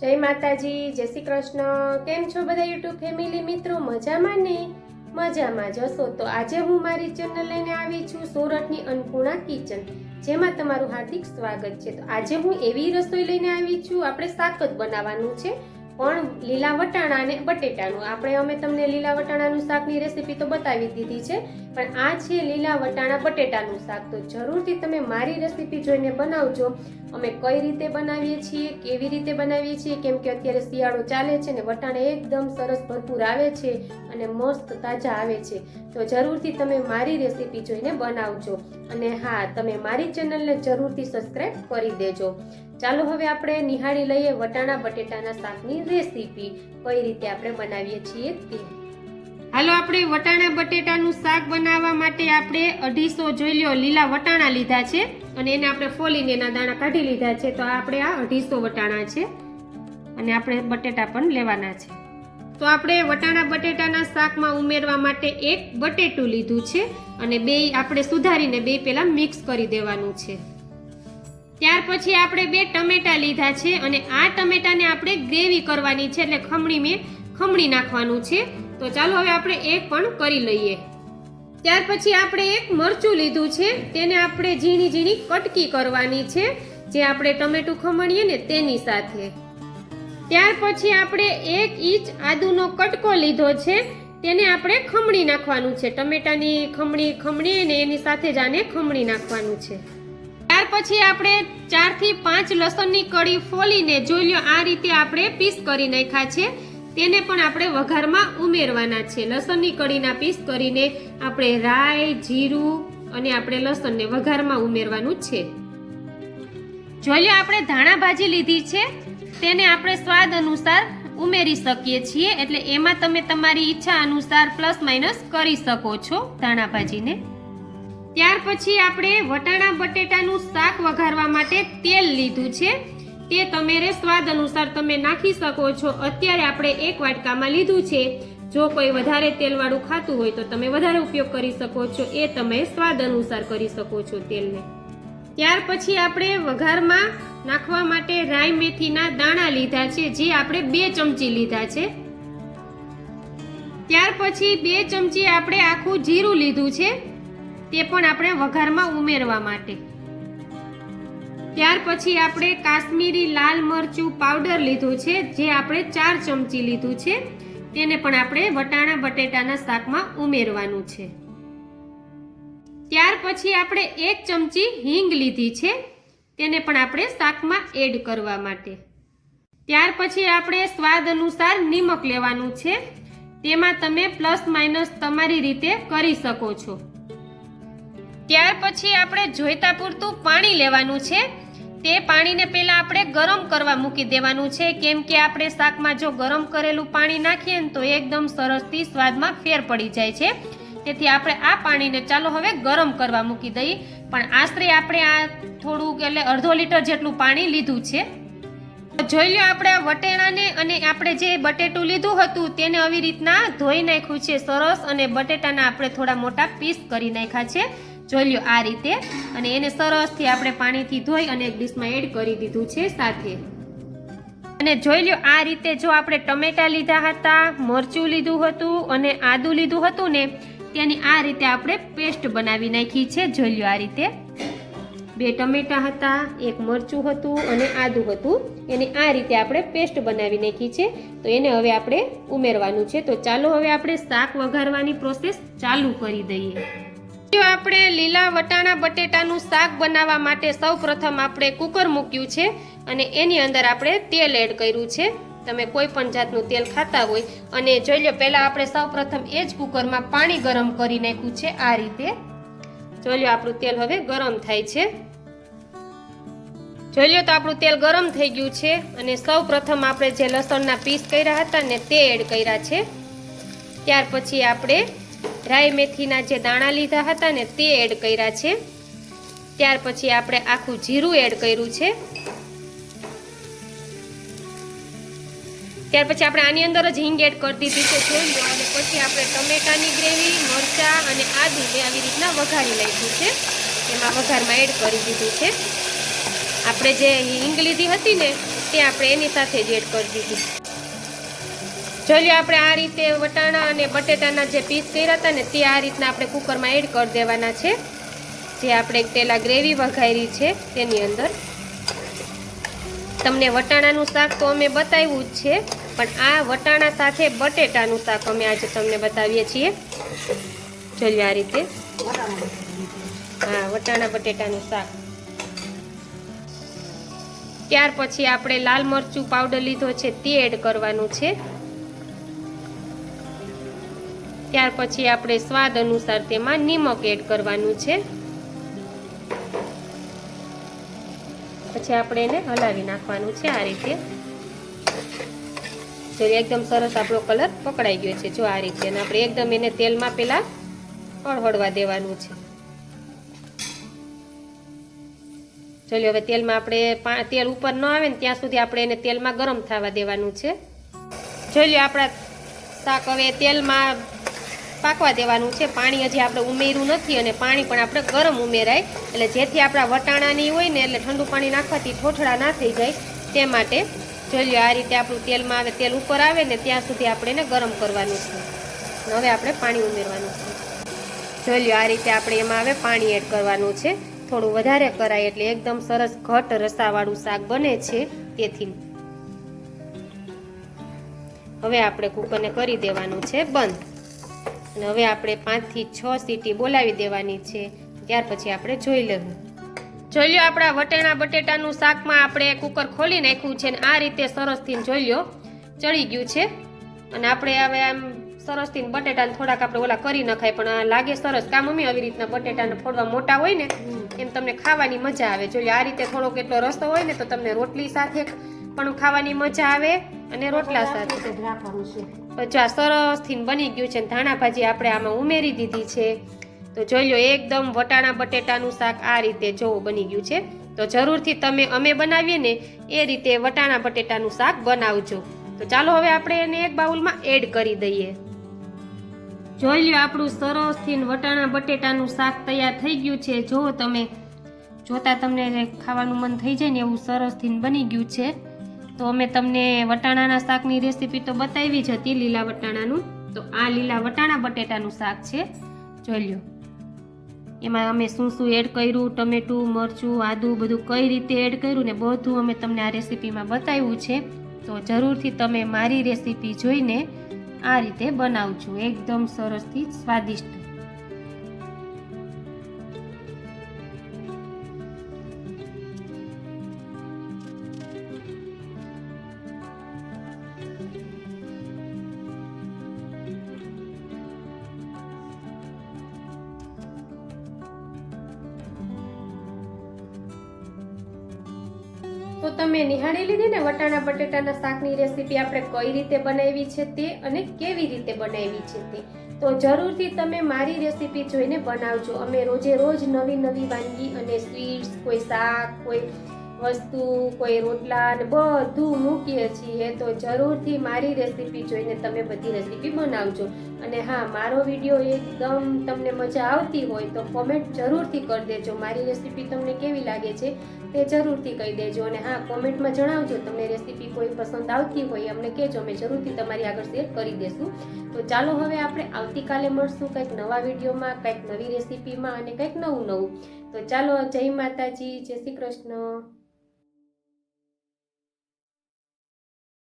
જય માતાજી, જય શ્રી કૃષ્ણ। કેમ છો બધા યુટ્યુબ ફેમિલી મિત્રો? મજામાં ને? મજામાં જશો તો આજે હું મારી ચેનલ લઈને આવી છું સુરતની અન્નપૂર્ણા કિચન, જેમાં તમારું હાર્દિક સ્વાગત છે। તો આજે હું એવી રસોઈ લઈને આવી છું, આપણે શાક જ બનાવવાનું છે, પણ લીલા વટાણા અને બટેટાનું। અમે તમને લીલા વટાણાનું શાકની રેસીપી તો બતાવી દીધી છે, પણ આ છે લીલા વટાણા બટેટાનું શાક। તો જરૂરથી તમે મારી રેસીપી જોઈને બનાવજો। અમે કઈ રીતે બનાવીએ છીએ, કેવી રીતે બનાવીએ છીએ, કેમ કે અત્યારે શિયાળો ચાલે છે ને વટાણા એકદમ સરસ ભરપૂર આવે છે અને મસ્ત તાજા આવે છે। તો જરૂરથી તમે મારી રેસીપી જોઈને બનાવજો અને હા, તમે મારી ચેનલને જરૂરથી સબસ્ક્રાઇબ કરી દેજો। ચાલો હવે આપણે નિહાળી લઈએ વટાણા બટેટાના શાકની રેસીપી, કઈ રીતે આપણે બનાવીએ છીએ તે। હાલો, આપણે વટાણા બટેટાનું શાક બનાવવા માટે આપણે 250 જોઈ લ્યો લીલા વટાણા લીધા છે અને એને આપણે ફોલીને એના દાણા કાઢી લીધા છે। તો આપણે આ 250 વટાણા છે અને આપણે બટેટા પણ લેવાના છે। તો આપણે વટાણા બટેટાના શાકમાં ઉમેરવા માટે એક બટેટું લીધું છે અને બે આપણે સુધારીને બે પહેલા મિક્સ કરી દેવાનું છે। ત્યાર પછી આપણે 2 ટમેટા લીધા છે અને આ ટમેટાને આપણે ગ્રેવી કરવાની છે, એટલે ખમણી નાખવાનું છે। તો ચાલો હવે આપણે એક પણ કરી લઈએ। ત્યાર પછી આપણે એક મરચું લીધું છે, તેને આપણે ઝીણી ઝીણી કટકી કરવાની છે, જે આપણે ટમેટું ખમણીએ ને તેની સાથે। ત્યાર પછી આપણે 1 ઇંચ આદુનો કટકો લીધો છે, તેને આપણે ખમણી નાખવાનું છે, ટમેટાની ખમણી ને એની સાથે જ આને ખમણી નાખવાનું છે। ત્યાર પછી આપણે 4 થી 5 લસણની કળી ફોલીને જોઈ લો આ રીતે આપણે પીસ કરી નાખ્યા છે, તેને પણ આપણે વઘારમાં ઉમેરવાના છે। લસણની કળીના પીસ કરીને આપણે રાઈ, જીરું અને આપણે લસણને વઘારમાં ઉમેરવાનું છે। જોઈ લો આપણે ધાણા ભાજી લીધી છે, તેને આપણે સ્વાદ અનુસાર ઉમેરી શકીએ છીએ, એટલે એમાં તમે તમારી ઈચ્છા અનુસાર પ્લસ માઇનસ કરી શકો છો ધાણા ભાજીને। ત્યાર પછી આપણે વટાણા બટેટાનું શાક વઘારવા માટે તેલ લીધું છે, તે તમારે સ્વાદ અનુસાર તમે નાખી શકો છો। અત્યારે આપણે 1 વાટકામાં લીધું છે, જો કોઈ વધારે તેલવાળું ખાતું હોય તો તમે વધારે ઉપયોગ કરી શકો છો, એ તમે સ્વાદ અનુસાર કરી શકો છો તેલને। ત્યાર પછી આપણે વઘારમાં નાખવા માટે રાઈ મેથીના દાણા લીધા છે, જે આપણે 2 ચમચી લીધા છે। ત્યાર પછી 2 ચમચી આપણે આખું જીરું લીધું છે, તે પણ આપણે વઘારમાં ઉમેરવા માટે। ત્યાર પછી આપણે કાશ્મીરી લાલ મરચું પાવડર લીધું છે, જે આપણે 4 ચમચી લીધું છે, તેને પણ આપણે વટાણા બટેટાના શાકમાં ઉમેરવાનું છે। ત્યાર પછી આપણે 1 ચમચી હિંગ લીધી છે, તેને પણ આપણે શાકમાં એડ કરવા માટે। ત્યાર પછી આપણે સ્વાદ અનુસાર નિમક લેવાનું છે, તેમાં તમે પ્લસ માઇનસ તમારી રીતે કરી શકો છો। ત્યાર પછી આપણે જોઈતા પૂરતું પાણી લેવાનું છે, તે પાણીને પહેલા આપણે ગરમ કરવા મૂકી દેવાનું છે, કેમ કે આપણે શાકમાં જો ગરમ કરેલું પાણી નાખીએ ને તો એકદમ સરસથી સ્વાદમાં ફેર પડી જાય છે, તેથી આપણે આ પાણીને ચાલો હવે ગરમ કરવા મૂકી દઈએ। પણ આશરે આપણે આ થોડુંક એટલે અડધો લીટર જેટલું પાણી લીધું છે। જોઈ લો આપણે વટેણાને અને આપણે જે બટેટું લીધું હતું તેને આવી રીતના ધોઈ નાખ્યું છે સરસ, અને બટેટાના આપણે થોડા મોટા પીસ કરી નાખ્યા છે, જોઈ લો આ રીતે, અને એને સરસથી આપણે પાણીથી ધોઈ અને એક ડીશમાં એડ કરી દીધું છે સાથે। અને જોઈ લો આ રીતે, જો આપણે ટમેટા લીધા હતા, મરચું લીધું હતું અને આદુ લીધું હતું ને, તેની આ રીતે આપણે પેસ્ટ બનાવી નાખી છે। જોઈ લો આ રીતે 2 ટમેટા હતા, 1 મરચું હતું અને આદુ હતું, એની આ રીતે આપણે પેસ્ટ બનાવી નાખી છે। તો એને હવે આપણે ઉમેરવાનું છે। તો ચાલો હવે આપણે શાક વઘારવાની પ્રોસેસ ચાલુ કરી દઈએ। આપણે લીલા વટાણા બટેટાનું શાક બનાવવા માટે સૌપ્રથમ આપણે કુકર મૂક્યું છે અને એની અંદર આપણે તેલ એડ કર્યું છે, તમે કોઈ પણ જાતનું તેલ ખાતા હોય। અને જોઈ લો પહેલા આપણે સૌપ્રથમ એ જ કુકરમાં પાણી ગરમ કરી નાખ્યું છે આ રીતે। જોઈ લો આપણું તેલ હવે ગરમ થાય છે, જોઈ લો તો આપણું તેલ ગરમ થઈ ગયું છે, અને સૌપ્રથમ આપણે જે લસણના પીસ કર્યા હતા ને તે એડ કર્યા છે। ત્યાર પછી આપણે રાઈ મેથીના જે દાણા લીધા હતા ને તે એડ કર્યા છે। ત્યાર પછી આપણે આખું જીરું એડ કર્યું છે। ત્યાર પછી આપણે આની અંદર જ હિંગ એડ કરી દીધી છે, જોઈ લો। અને પછી આપણે ટમેટાની ગ્રેવી, મરચાં અને આદુ આવી રીતના વઘારી નાખ્યું છે, એમાં વઘારમાં એડ કરી દીધું છે। આપણે જે હિંગ લીધી હતી ને તે આપણે એની સાથે જ એડ કરી દીધી. જોઈ આપણે આ રીતે વટાણા અને બટેટાના જે પીસ કર્યા હતા ને તે આ રીતના આપણે કુકરમાં એડ કરી દેવાના છે. જે આપણે પેલા ગ્રેવી વઘારી છે તેની અંદર. તમને વટાણાનું શાક તો અમે બતાવ્યું જ છે, પણ આ વટાણા સાથે બટેટાનું શાક અમે આજે તમને બતાવીએ છીએ. જોઈ આ રીતે, હા, વટાણા બટેટાનું શાક. ત્યાર પછી આપણે લાલ મરચું પાવડર લીધો છે તે એડ કરવાનું છે. ત્યાર પછી આપણે સ્વાદ અનુસાર તેમાં નિમક એડ કરવાનું છે. પછી આપણે એને હલાવી નાખવાનું છે આ રીતે. જો એકદમ સરસ આપણો કલર પકડાઈ ગયો છે. જો આ રીતે આપણે એકદમ એને તેલમાં પેલા હળહળવા દેવાનું છે. ચલો હવે તેલમાં આપણે તેલ ઉપર ન આવે ને ત્યાં સુધી આપણે એને તેલમાં ગરમ થવા દેવાનું છે. જોઈ લો આપણા શાક હવે તેલમાં પાકવા દેવાનું છે. પાણી હજી આપણે ઉમેર્યું નથી અને પાણી પણ આપણે ગરમ ઉમેરાય, એટલે જેથી આપણા વટાણાની હોય ને એટલે ઠંડુ પાણી નાખવાથી ઠોઠડા ના થઈ જાય તે માટે. જોઈ લો આ રીતે આપણું તેલમાં આવે, તેલ ઉપર આવે ને ત્યાં સુધી આપણે એને ગરમ કરવાનું છે. હવે આપણે પાણી ઉમેરવાનું છે. જોઈ લો આ રીતે આપણે એમાં હવે પાણી એડ કરવાનું છે. થોડું વધારે કરાય એટલે એકદમ સરસ ઘટ રસાવાળું શાક બને છે. તેથી હવે આપણે કુકરને કરી દેવાનું છે બંધ. અને હવે આપણે 5 થી 6 સીટી બોલાવી દેવાની છે. ત્યાર પછી આપણે જોઈ લેવું. જોઈ લો આપણા વટાણા બટેટાનું શાકમાં આપણે કુકર ખોલી નાખ્યું છે ને આ રીતે સરસથી જોઈ લો ચડી ગયું છે. અને આપણે હવે આમ સરસથી બટેટાને થોડાક આપણે ઓલા કરી નખાય, પણ લાગે સરસ. કા મમ્મી આવી રીતના બટેટાને ફોડવા મોટા હોય ને એમ તમને ખાવાની મજા આવે. જોઈ આ રીતે થોડોક એટલો રસ્તો હોય ને તો તમને રોટલી સાથે પણ ખાવાની મજા આવે અને રોટલા સાથે. પછી આ સરસથી બની ગયું છે. ધાણા ભાજી આપણે આમાં ઉમેરી દીધી છે. તો જોઈ લો એકદમ વટાણા બટેટાનું શાક આ રીતે જોવું બની ગયું છે. તો જરૂરથી તમે અમે બનાવીએ ને એ રીતે વટાણા બટેટાનું શાક બનાવજો. તો ચાલો હવે આપણે એને એક બાઉલમાં એડ કરી દઈએ. જોઈ લો આપણું સરસથી વટાણા બટેટાનું શાક તૈયાર થઈ ગયું છે. જો તમે જોતા તમને ખાવાનું મન થઈ જાય ને એવું સરસથી બની ગયું છે. તો અમે તમને વટાણાના શાકની રેસીપી તો બતાવી જ હતી, લીલા વટાણાનું. તો આ લીલા વટાણા બટેટાનું શાક છે. જોઈ લો એમાં અમે શું શું એડ કર્યું, ટમેટું, મરચું, આદુ બધું કઈ રીતે એડ કર્યું ને બધું અમે તમને આ રેસીપીમાં બતાવ્યું છે. તો જરૂરથી તમે મારી રેસીપી જોઈને આ રીતે બનાવજો. એકદમ સરસથી સ્વાદિષ્ટ. તો તમે નિહાળી લીધી ને વટાણા બટેટાના શાકની રેસીપી આપણે કઈ રીતે બનાવી છે તે અને કેવી રીતે બનાવી છે તે. તો જરૂરથી તમે મારી રેસીપી જોઈને બનાવજો. અમે રોજે રોજ નવી નવી વાનગી અને સ્વીટ્સ, કોઈ શાક, કોઈ વસ્તુ, કોઈ રોટલા ને બધું મૂકીએ છીએ. તો જરૂરથી મારી રેસીપી જોઈને તમે બધી રેસીપી બનાવજો. અને હા, મારો વિડીયો એકદમ તમને મજા આવતી હોય તો કોમેન્ટ જરૂરથી કરી દેજો. મારી રેસીપી તમને કેવી લાગે છે તે જરૂરથી કહી દેજો. અને હા, કોમેન્ટમાં જણાવજો તમને રેસીપી કોઈ પસંદ આવતી હોય અમને કહેજો, અમે જરૂરથી તમારી આગળ શેર કરી દેશું. તો ચાલો હવે આપણે આવતીકાલે મળશું કંઈક નવા વિડીયોમાં, કંઈક નવી રેસીપીમાં અને કંઈક નવું. તો ચાલો, જય માતાજી, જય શ્રી કૃષ્ણ.